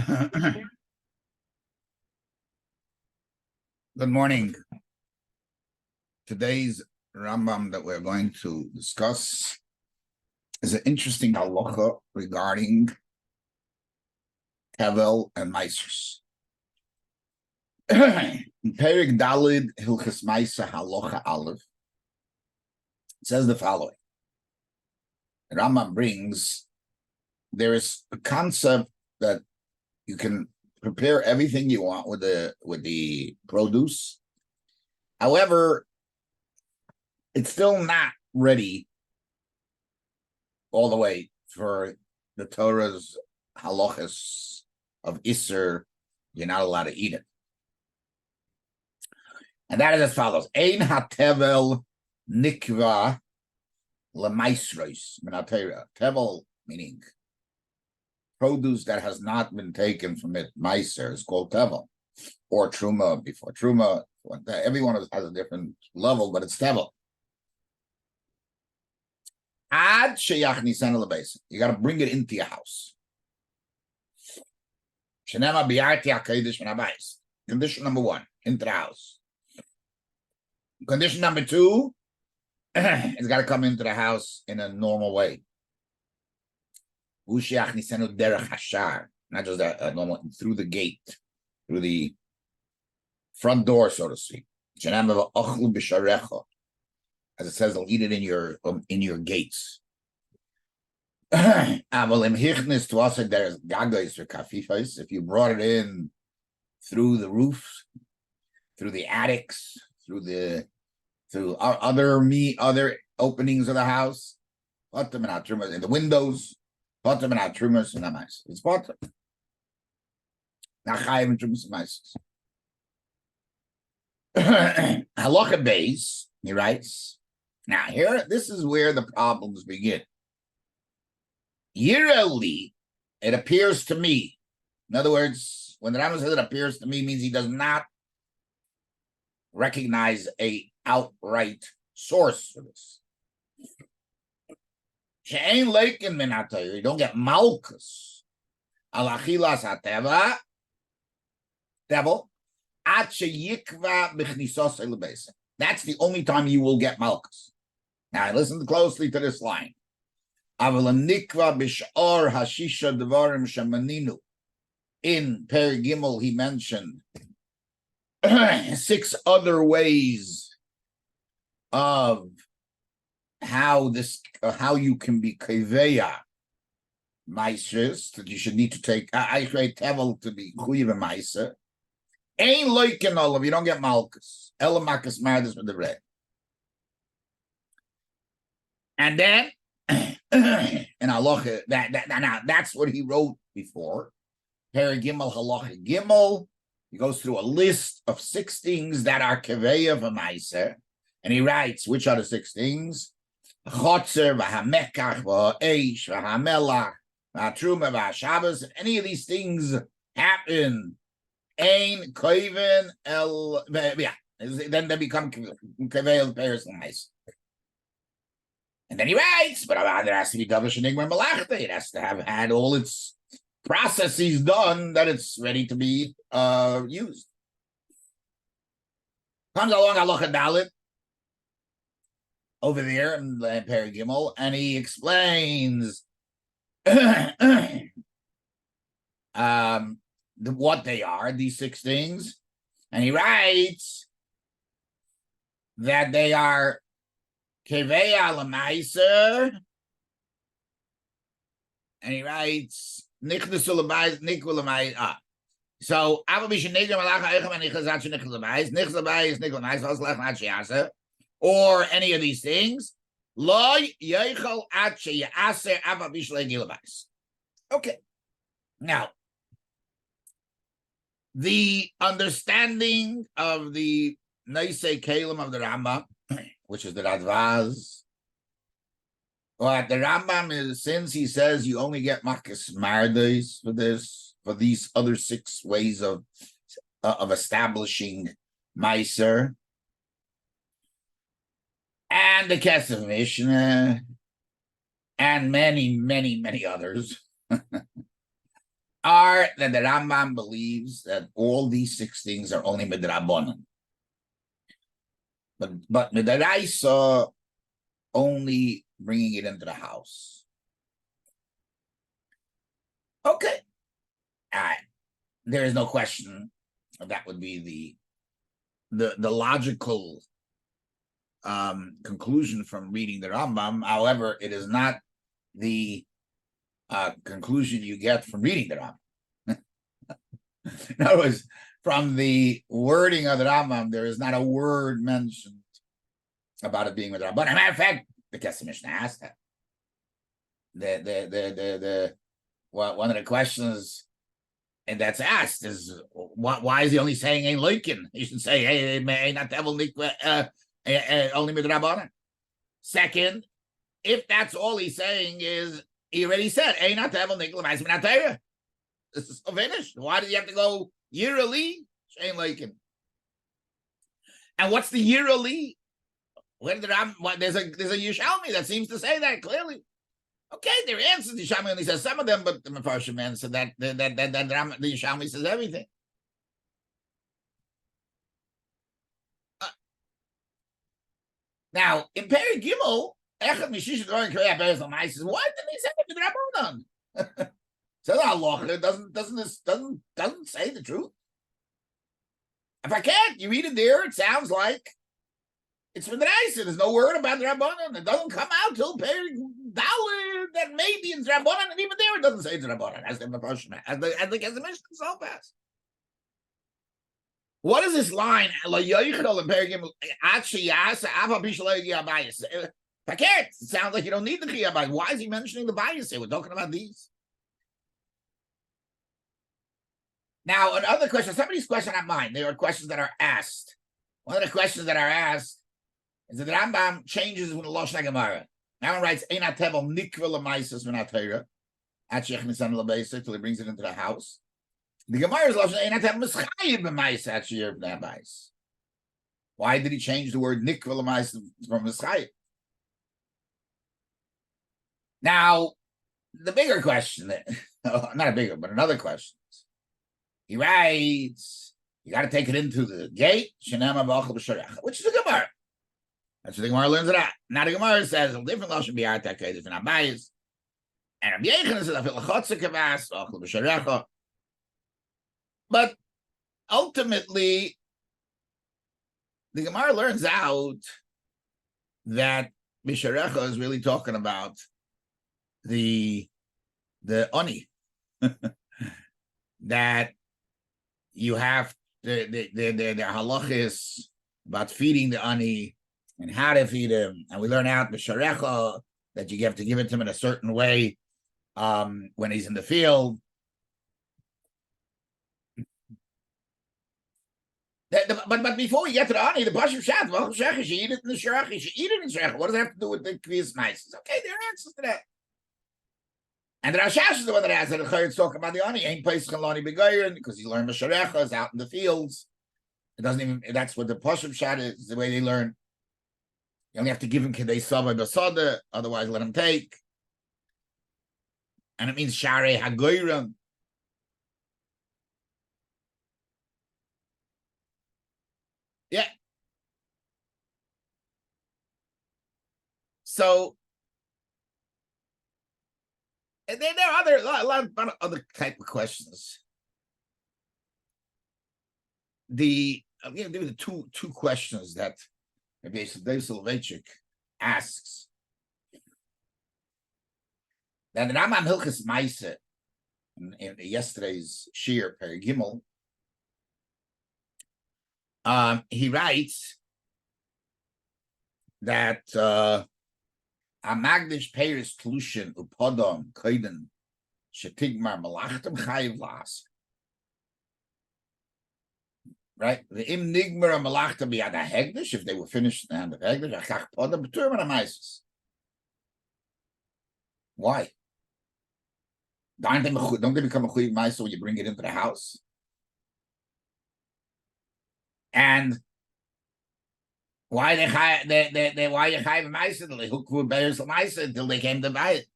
Good morning. Today's Rambam that we're going to discuss is an interesting halacha regarding Tevel and Maisers. In Perik Dalid Hilchas Maisa Halacha Aleph, it says the following. The Rambam brings, there is a concept that you can prepare everything you want with the produce. However, it's still not ready all the way for the Torah's halachas of Isser. You're not allowed to eat it. And that is as follows. Ein hatevel nikva lemaisros minatera. Tevel, meaning produce that has not been taken from it, Meiser, is called Tevel, or Truma before Truma. Everyone has a different level, but it's Tevel. Ad sheyach nisan lebes. You got to bring it into your house. Shenema biarti hakodesh v'nabais. Condition number one, into the house. Condition number two, it's got to come into the house in a normal way. Not just a normal, through the gate, through the front door, so to speak. As it says, they'll eat it in your gates. If you brought it in through the roofs, through the attics, through other openings of the house, in the windows. It's part of it. Halacha base, he writes. Now here, this is where the problems begin. Yearly, it appears to me. In other words, when the Rambam says it appears to me, means he does not recognize a outright source for this. You don't get malchus alachilas hateva devil. That's the only time you will get malchus. Now listen closely to this line. In Perigimel, he mentioned 6 other ways of how you can be kaveya maisers, that you should need to take tevel to be kuyiv maiser. Ain't like in all of you don't get malchus. Elamakas mardus with the red. And then in halacha now that's what he wrote before. Perigimel halacha gimel. He goes through a list of 6 things that are kaveya v'maiser, and he writes which are the 6 things. Chotzer v'hamekach v'ha'eish v'hamelach v'hatruma v'hashabbos. If any of these things happen, ein koven el then they become kavel pairs nice. And then he writes, but there has to be davar shenigmar malachta. It has to have had all its processes done that it's ready to be used. Comes along halacha dalit over there in Perigimel, and he explains what they are, these 6 things. And he writes that they are keveya l'maiser, and he writes nichnasu l'maiser, nikul l'maiser. So, or any of these things. Okay. Now, the understanding of the Neisei Kalim of the Rambam, which is the Radvaz, what the Rambam is, since he says you only get Makas Mardes for these other 6 ways of establishing Meiser, and the Kesef Mishnah, and many, many, many others. are that the Rambam believes that all these 6 things are only midrabanan, but midaraisa only bringing it into the house. Okay, all right. There is no question that would be the logical conclusion from reading the Rambam. However, it is not the conclusion you get from reading the Rambam. In other words, from the wording of the Rambam, there is not a word mentioned about it being with Rabban. As a matter of fact, the Kesef Mishnah asked that. One of the questions and that's asked is why is he only saying ain't loikin? He should say hey not only midrabanan. Second, if that's all he's saying is he already said ain't not nikla. This is finished. Why did you have to go yearly? Ain't loikin. And what's the yearly? There's a Yerushalmi that seems to say that clearly. Okay, there answers the Yerushalmi only says some of them, but the Mefarshim man said that the Yerushalmi says everything. Now in Perry Gimel, Echad Mishish Dorin Kriya Beres Lamai says, why didn't he say it with Rabbanan? So the halacha doesn't say the truth. If I can't, you read it there, it sounds like it's for the Raisa. There's no word about the Rabbanan. It doesn't come out till Perry Daler that maybe it's Rabbanan, and even there it doesn't say it's Rabbanan, as the Kesef Mishnah so fast. What is this line? If I can't, it sounds like you don't need the Chiyah. Why is he mentioning the bias here? We're talking about these. Now, another question, somebody's question on mine. There are questions that are asked. One of the questions that are asked is that the Rambam changes when the Lashon Gemara. Rambam writes, "Einat tevel nikra l'maisas v'nat Torah." Actually, Echnisan l'beisa till he brings it into the house. The Gemara is Lashon Einat tevel mischayiv b'maisa actually b'nabais. Why did he change the word nikra l'maisas from mischayiv? Now, the bigger question, not a bigger, but another question. He writes, you got to take it into the gate, which is the Gemara. That's what the Gemara learns it out. Now the Gemara says a different Lashon Bi'arta, different Abayis. And Rabbi Yechon says, halacha kavas, ochel b'sharecha. But ultimately, the Gemara learns out that b'sharecha is really talking about the ani. That you have the halacha is about feeding the ani and how to feed him, and we learn out b'sharecha that you have to give it to him in a certain way when he's in the field. But before we get to the ani, the Pashup Shat, you should eat it in the sharecha. You should eat it in the sharecha. What does that have to do with the Kriyas Maises? Okay, there are answers to that. And the Rashash is the one that has it. It's talking about the ani. Ain't place chalani begoyin because he learned b'sharecha is out in the fields. It doesn't even. That's what the Pashup Shat is. The way they learn. You only have to give him kedei savay basada, otherwise let him take. And it means sharei hagoyram. Yeah. So. And then there are a lot of other type of questions. I'm going to give you the two questions that Rabbi Soloveitchik asks. Now the Rambam Hilchos Ma'aser in yesterday's Shiur Per Gimel, he writes that Amagdish Peiris Tlushin Upodom Koiden Shetigmar Malachtem Chayiv Las. Right? The Im Nigmar Malachtem Biada Hegdish, if they were finished in the hand of Hegdish, Achach Podom Beturman Amaisis. Why? Don't they become a Chayiv Maisis when you bring it into the house? And why you chayiv ma'aser? Who could bear some ma'aser until they came to buy it?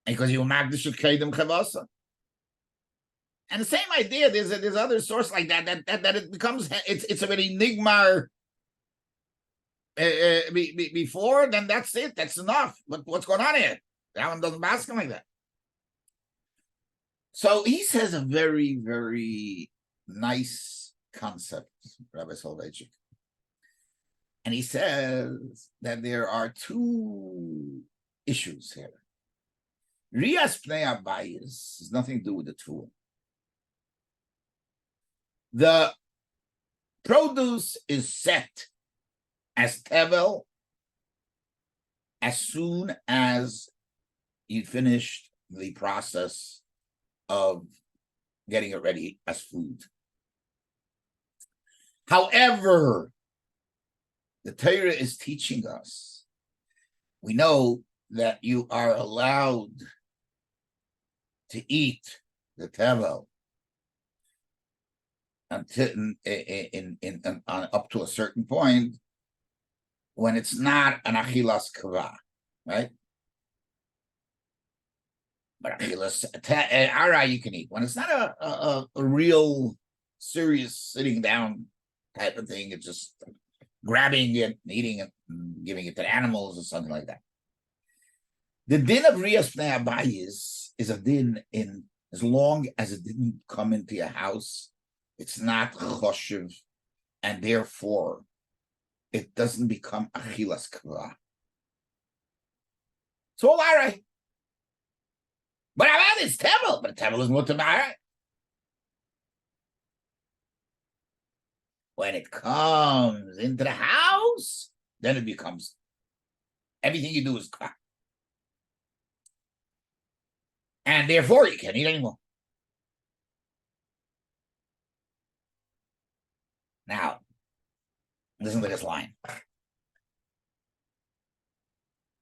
Because you magdish kedem chavasa. And the same idea, there's other source like that it becomes, it's already nigmar before, then that's it, that's enough. But what's going on here? That one doesn't ask him like that. So he says a very, very nice concept, Rabbi Soloveitchik. And he says that there are two issues here. Rias Pnei Abayis has nothing to do with the tool. The produce is set as tevel as soon as you finished the process of getting it ready as food. However, the Torah is teaching us, we know that you are allowed to eat the tevel until up to a certain point when it's not an achilas kava, right? But achilas ara you can eat when it's not a real serious sitting down type of thing. It's just grabbing it, eating it, and giving it to animals or something like that. The din of Riyas Pnei Abayis is a din in as long as it didn't come into your house, it's not choshev, and therefore it doesn't become achilas kava. It's all right. But about it's tevel, but tevel is mutar ma'aray. When it comes into the house, then it becomes everything you do is kava. And therefore you can't eat anymore. Now, listen to this line.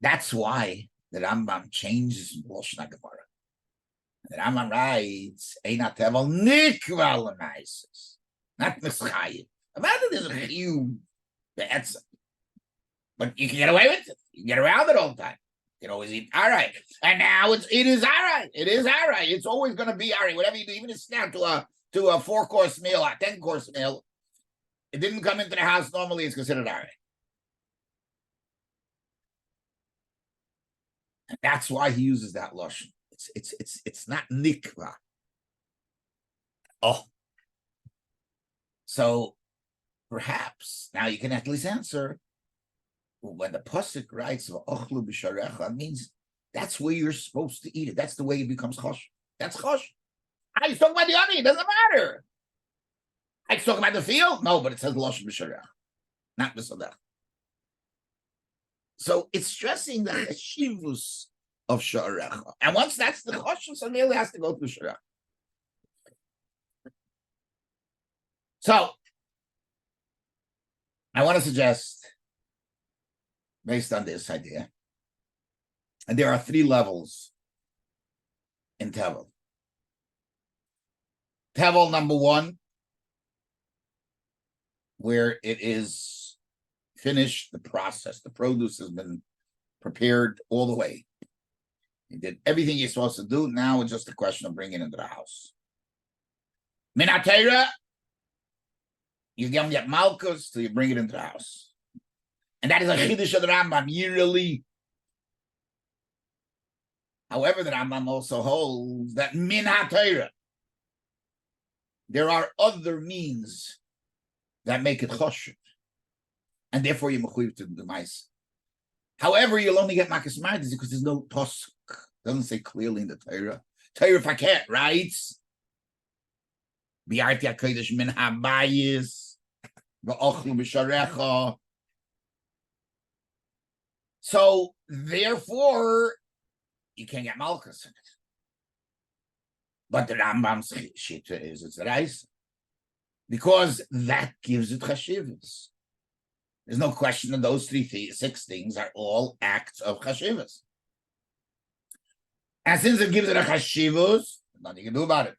That's why the Rambam changes Lashon HaGemara. The Rambam writes, "Eina tevel nikva l'maises," not mischayiv. About it is a chiyuv be'etzem, but you can get away with it. You can get around it all the time. You can always eat all right, and now it is all right. It is all right. It's always going to be all right. Whatever you do, even if it's down to a 4-course meal, a 10-course meal, it didn't come into the house normally. It's considered all right. And that's why he uses that lashon. It's not nikva. Oh, so perhaps now you can at least answer when the pasuk writes "Ochlu b'sharecha," means that's where you're supposed to eat it. That's the way it becomes chosh. That's chosh. He's talking about the honey. It doesn't matter. I talking about the field. No, but it says lashon b'sharecha, not b'sadach. So it's stressing the cheshivus of sharecha, and once that's the chosh, so nearly has to go through sharecha. So I want to suggest, based on this idea, and there are 3 levels in tevel. Tevel number 1, where it is finished, the process, the produce has been prepared all the way. You did everything you're supposed to do. Now it's just a question of bringing it into the house. Min HaTorah, you get malchus till you bring it into the house. And that is a chiddush of the Rambam, yearly. However, the Rambam also holds that min HaTorah, there are other means that make it choshev, and therefore you're mechuyev to the mais. However, you'll only get makas ma'adis because there's no pasuk. It doesn't say clearly in the Torah. Torah Faket writes, "Bi'arti hakodesh min habayis v'ochlu b'sharecha." So therefore, you can't get malchus in it. But the Rambam's shita is it's reis, because that gives it chashivas. There's no question that those 6 things are all acts of chashivas. And since it gives it a chashivas, nothing you can do about it.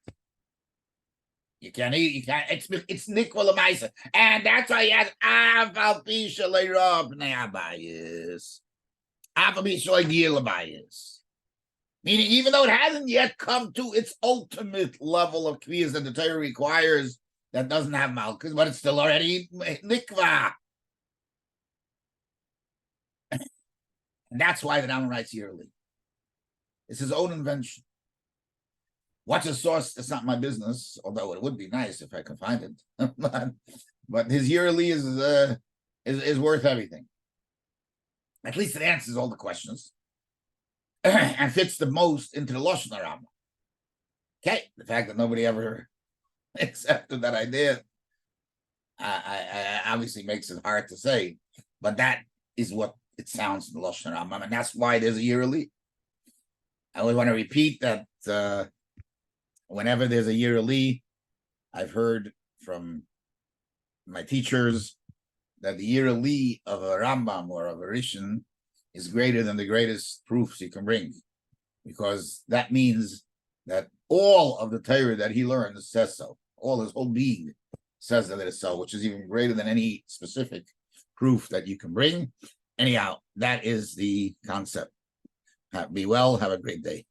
You can't eat, you can't, it's nikva l'maisa. And that's why he has afal pisha le'rob ne'abayis. Afal pisha le'gil l'bayis. Meaning, even though it hasn't yet come to its ultimate level of kviyas that the Torah requires, that doesn't have malchus, but it's still already nikva. And that's why the Rambam writes yearly. It's his own invention. What's his source? It's not my business, although it would be nice if I could find it. But his yearly is worth everything. At least it answers all the questions and fits the most into the Lashon Rambam. Okay, the fact that nobody ever accepted that idea I obviously makes it hard to say, but that is what it sounds in the Lashon Rambam, and that's why there's a yearly. I always want to repeat that whenever there's a yearly, I've heard from my teachers that the yearly of a Rambam or of a Rishon is greater than the greatest proofs you can bring, because that means that all of the Torah that he learns says so. All his whole being says that it is so, which is even greater than any specific proof that you can bring. Anyhow, that is the concept. Be well. Have a great day.